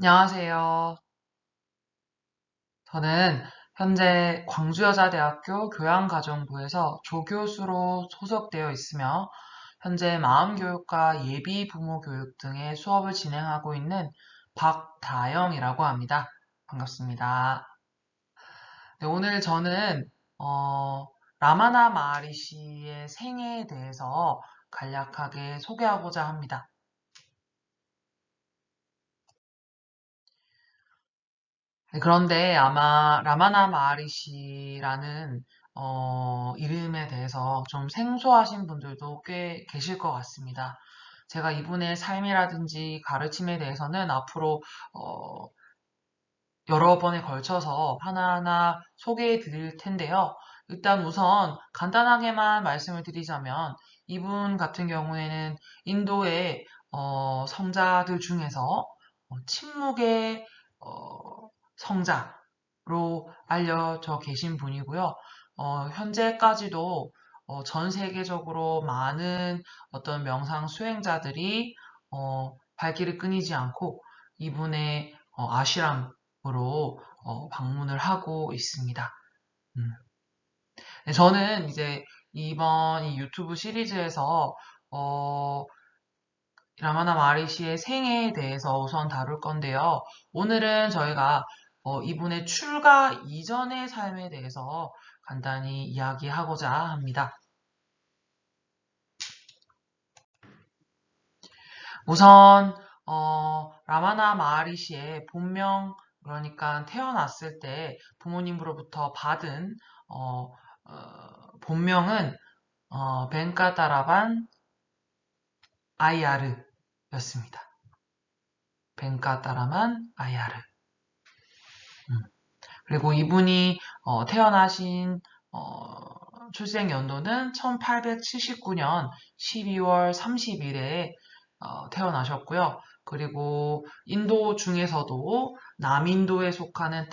안녕하세요. 저는 현재 광주여자대학교 교양가정부에서 조교수로 소속되어 있으며 현재 마음교육과 예비부모교육 등의 수업을 진행하고 있는 박다영이라고 합니다. 반갑습니다. 네, 오늘 저는 어, 라마나 마하리시의 생애에 대해서 간략하게 소개하고자 합니다. 네, 그런데 아마 라마나 마하리시라는 이름에 대해서 좀 생소하신 분들도 꽤 계실 것 같습니다. 제가 이분의 삶이라든지 가르침에 대해서는 앞으로 어, 여러 번에 걸쳐서 하나하나 소개해 드릴 텐데요. 일단 우선 간단하게만 말씀을 드리자면 이분 같은 경우에는 인도의 성자들 중에서 침묵의 어, 성자로 알려져 계신 분이고요. 현재까지도 전 세계적으로 많은 어떤 명상 수행자들이 발길을 끊이지 않고 이분의 아시람으로 방문을 하고 있습니다. 음. 네, 저는 이제 이번 이 유튜브 시리즈에서 어, 라마나 마리시의 생애에 대해서 우선 다룰 건데요. 오늘은 저희가 이분의 출가 이전의 삶에 대해서 간단히 이야기하고자 합니다. 우선 라마나 마하리시의 본명, 그러니까 태어났을 때 부모님으로부터 받은 본명은 벤카타라반 아이아르였습니다. 벤카타라만 아이아르. 그리고 이분이 태어나신 출생 연도는 1879년 12월 30일에 태어나셨고요. 그리고 인도 중에서도 남인도에 속하는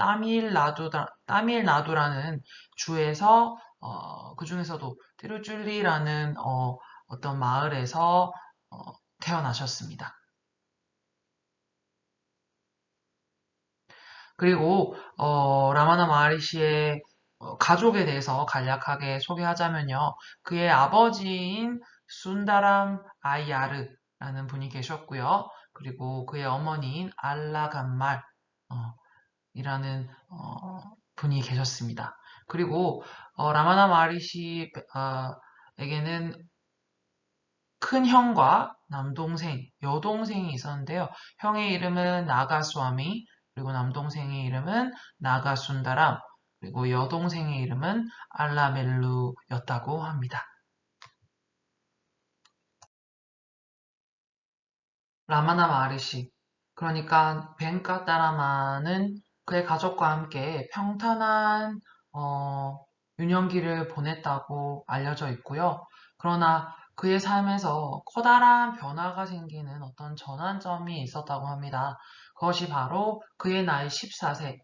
따밀나두라는 주에서 그 중에서도 티루줄리라는 어떤 마을에서 어, 태어나셨습니다. 그리고 라마나 마하리시의 가족에 대해서 간략하게 소개하자면요. 그의 아버지인 순다람 아이야르라는 분이 계셨고요. 그리고 그의 어머니인 알라간말 이라는 분이 계셨습니다. 그리고 라마나 마하리시에게는 큰 형과 남동생, 여동생이 있었는데요. 형의 이름은 나가스와미, 그리고 남동생의 이름은 나가순다람, 그리고 여동생의 이름은 알라멜루였다고 합니다. 라마나 마하리시, 그러니까 벤카타라마는 그의 가족과 함께 평탄한 어, 유년기를 보냈다고 알려져 있고요. 그러나 그의 삶에서 커다란 변화가 생기는 어떤 전환점이 있었다고 합니다. 그것이 바로 그의 나이 14세,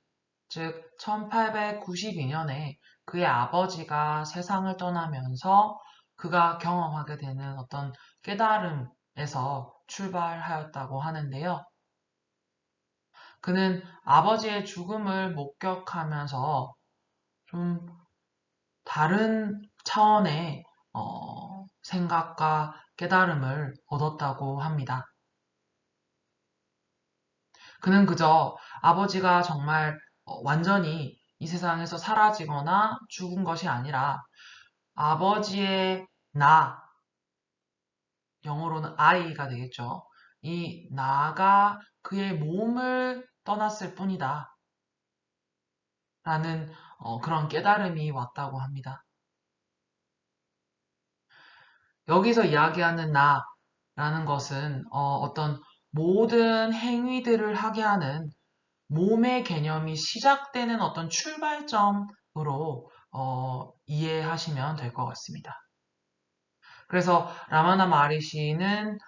즉 1892년에 그의 아버지가 세상을 떠나면서 그가 경험하게 되는 어떤 깨달음에서 출발하였다고 하는데요. 그는 아버지의 죽음을 목격하면서 좀 다른 차원의 생각과 깨달음을 얻었다고 합니다. 그는 그저 아버지가 정말 완전히 이 세상에서 사라지거나 죽은 것이 아니라 아버지의 나, 영어로는 I가 되겠죠. 이 나가 그의 몸을 떠났을 뿐이다. 라는 그런 깨달음이 왔다고 합니다. 여기서 이야기하는 나라는 것은 어떤 모든 행위들을 하게 하는 몸의 개념이 시작되는 어떤 출발점으로 이해하시면 될 것 같습니다. 그래서 라마나 마하리시는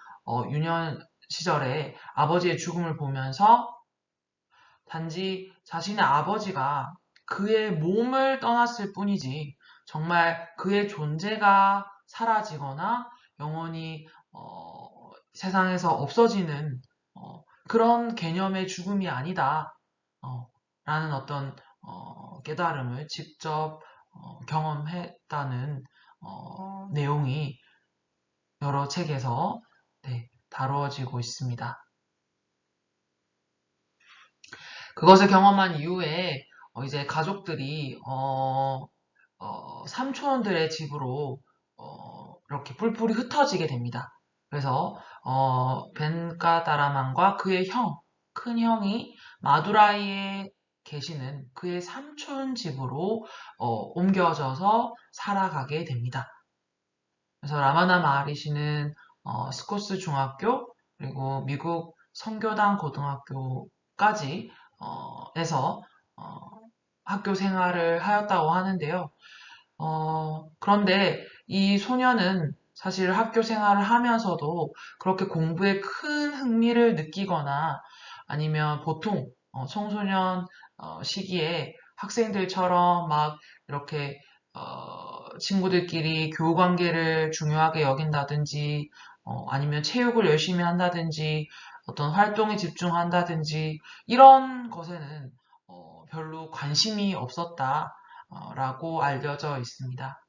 유년 시절에 아버지의 죽음을 보면서 단지 자신의 아버지가 그의 몸을 떠났을 뿐이지 정말 그의 존재가 사라지거나 영원히 세상에서 없어지는 그런 개념의 죽음이 아니다. 라는 어떤 깨달음을 직접 경험했다는 내용이 여러 책에서 네, 다루어지고 있습니다. 그것을 경험한 이후에 이제 가족들이 삼촌들의 집으로 이렇게 뿔뿔이 흩어지게 됩니다. 그래서 벤카다라만과 그의 큰 형이 마두라이에 계시는 그의 삼촌 집으로 옮겨져서 살아가게 됩니다. 그래서 라마나 마하리시는 스코스 중학교 그리고 미국 선교단 고등학교까지 에서 학교 생활을 하였다고 하는데요. 그런데 이 소녀는 사실 학교 생활을 하면서도 그렇게 공부에 큰 흥미를 느끼거나 아니면 보통 청소년 시기에 학생들처럼 막 이렇게 친구들끼리 교우 관계를 중요하게 여긴다든지 아니면 체육을 열심히 한다든지 어떤 활동에 집중한다든지 이런 것에는 별로 관심이 없었다라고 알려져 있습니다.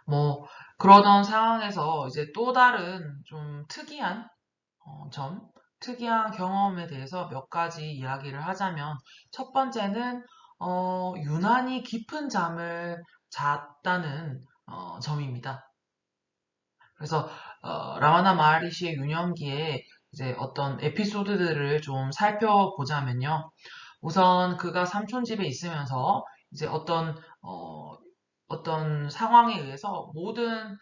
뭐 그러던 상황에서 이제 또 다른 좀 특이한 특이한 경험에 대해서 몇 가지 이야기를 하자면 첫 번째는 유난히 깊은 잠을 잤다는 점입니다. 그래서 라마나 마하리시의 유년기에 이제 어떤 에피소드들을 좀 살펴보자면요. 우선 그가 삼촌 집에 있으면서 이제 어떤 상황에 의해서 모든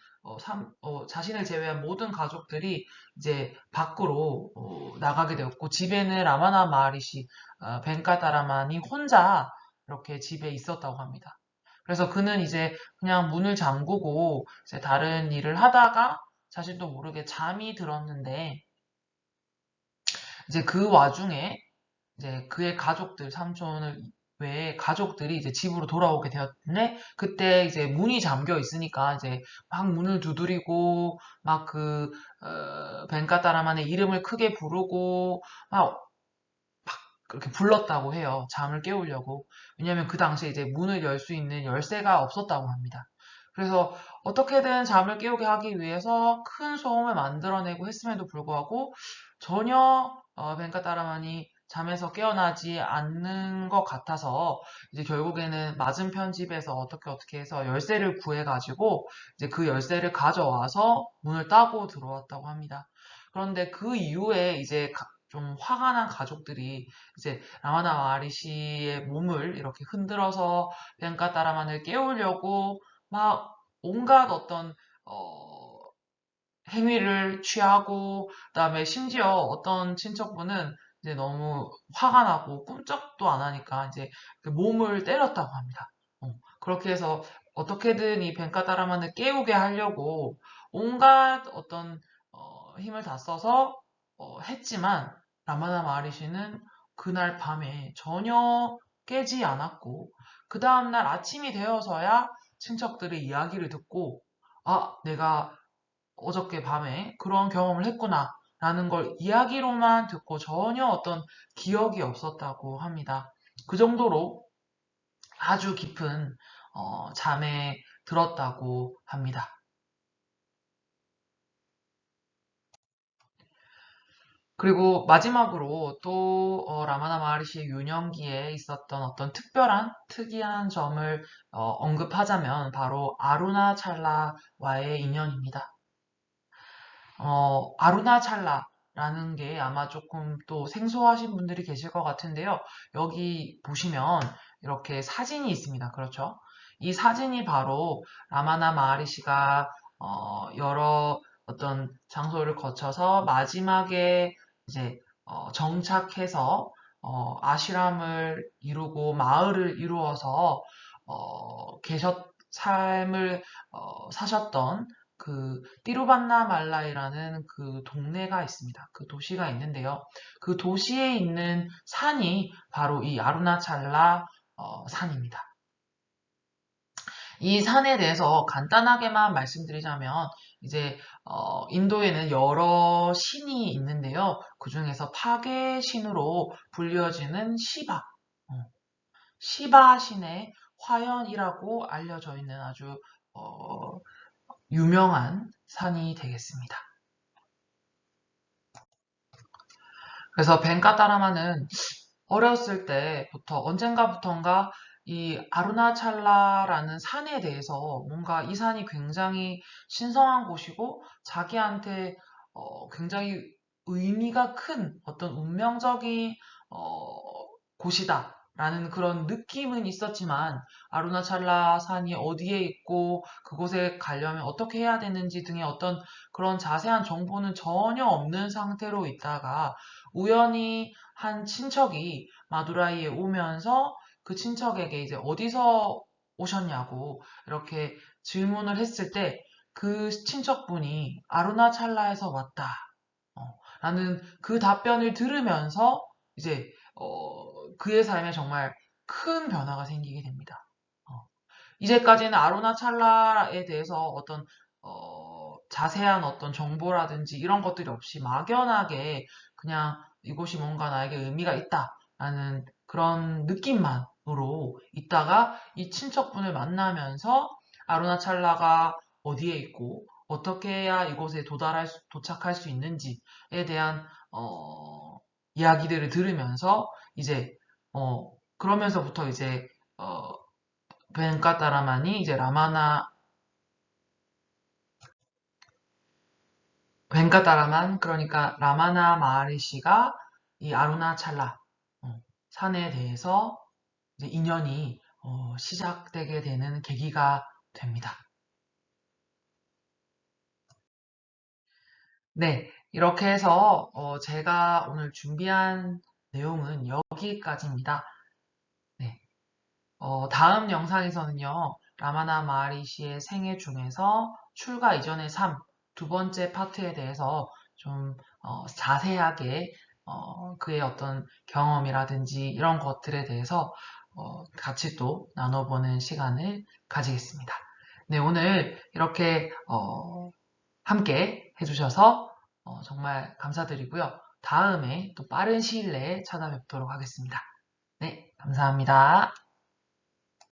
자신을 제외한 모든 가족들이 이제 밖으로 나가게 되었고 집에는 라마나 마하리시 벤카다라만이 혼자 이렇게 집에 있었다고 합니다. 그래서 그는 이제 그냥 문을 잠그고 이제 다른 일을 하다가 자신도 모르게 잠이 들었는데 이제 그 와중에 이제 그의 가족들, 삼촌을 외에 가족들이 이제 집으로 돌아오게 되었는데 그때 이제 문이 잠겨 있으니까 이제 막 문을 두드리고 막 벤카타라만의 이름을 크게 부르고 막 그렇게 불렀다고 해요. 잠을 깨우려고. 왜냐하면 그 당시에 이제 문을 열 수 있는 열쇠가 없었다고 합니다. 그래서 어떻게든 잠을 깨우게 하기 위해서 큰 소음을 만들어내고 했음에도 불구하고 전혀 벤카타라만이 잠에서 깨어나지 않는 것 같아서 이제 결국에는 맞은편 집에서 어떻게 해서 열쇠를 구해가지고 이제 그 열쇠를 가져와서 문을 따고 들어왔다고 합니다. 그런데 그 이후에 이제 좀 화가 난 가족들이 이제 라마나 마하리시의 몸을 이렇게 흔들어서 벤카타라만을 깨우려고 막 온갖 어떤 어, 행위를 취하고 그다음에 심지어 어떤 친척분은 이제 너무 화가 나고 꿈쩍도 안 하니까 이제 그 몸을 때렸다고 합니다. 그렇게 해서 어떻게든 이 벤카타라만을 깨우게 하려고 온갖 어떤 힘을 다 써서 했지만 라마나 마하리시는 그날 밤에 전혀 깨지 않았고 그 다음날 아침이 되어서야 친척들의 이야기를 듣고 아, 내가 어저께 밤에 그런 경험을 했구나 라는 걸 이야기로만 듣고 전혀 어떤 기억이 없었다고 합니다. 그 정도로 아주 깊은 잠에 들었다고 합니다. 그리고 마지막으로 또 라마나 마하리시의 유년기에 있었던 어떤 특이한 점을 언급하자면 바로 아루나 찰라와의 인연입니다. 아루나 찰라라는 게 아마 조금 또 생소하신 분들이 계실 것 같은데요. 여기 보시면 이렇게 사진이 있습니다. 그렇죠? 이 사진이 바로 라마나 마하리시가 여러 어떤 장소를 거쳐서 마지막에 이제 정착해서 아시람을 이루고 마을을 이루어서 삶을 사셨던 그 띠루반나 말라이라는 그 동네가 있습니다. 그 도시가 있는데요. 그 도시에 있는 산이 바로 이 아루나찰라 산입니다. 이 산에 대해서 간단하게만 말씀드리자면 이제 인도에는 여러 신이 있는데요. 있는데요. 그 중에서 파괴 신으로 불려지는 시바 신의 화연이라고 알려져 있는 아주 유명한 산이 되겠습니다. 그래서 벤카타라마는 어렸을 때부터 언젠가부턴가 이 아루나찰라라는 산에 대해서 뭔가 이 산이 굉장히 신성한 곳이고 자기한테 굉장히 의미가 큰 어떤 운명적인 곳이다 라는 그런 느낌은 있었지만 아루나찰라 산이 어디에 있고 그곳에 가려면 어떻게 해야 되는지 등의 어떤 그런 자세한 정보는 전혀 없는 상태로 있다가 우연히 한 친척이 마두라이에 오면서 그 친척에게 이제 어디서 오셨냐고 이렇게 질문을 했을 때 그 친척분이 아루나찰라에서 왔다. 라는 그 답변을 들으면서 이제 그의 삶에 정말 큰 변화가 생기게 됩니다. 이제까지는 아루나찰라에 대해서 어떤 자세한 어떤 정보라든지 이런 것들이 없이 막연하게 그냥 이곳이 뭔가 나에게 의미가 있다라는 그런 느낌만으로 있다가 이 친척분을 만나면서 아루나찰라가 어디에 있고 어떻게 해야 이곳에 도착할 수 있는지에 대한 이야기들을 들으면서 이제 그러면서부터 이제 어, 벤카타라만이 이제 벤카타라만 그러니까 라마나 마하리시가 이 아루나찰라 산에 대해서 이제 인연이 시작되게 되는 계기가 됩니다. 네, 이렇게 해서 제가 오늘 준비한 내용은 여기까지입니다. 네, 다음 영상에서는요, 라마나 마하리시의 생애 중에서 출가 이전의 삶, 두 번째 파트에 대해서 좀 자세하게 그의 어떤 경험이라든지 이런 것들에 대해서 같이 또 나눠보는 시간을 가지겠습니다. 네, 오늘 이렇게 함께 해주셔서 정말 감사드리고요. 다음에 또 빠른 시일 내에 찾아뵙도록 하겠습니다. 네, 감사합니다.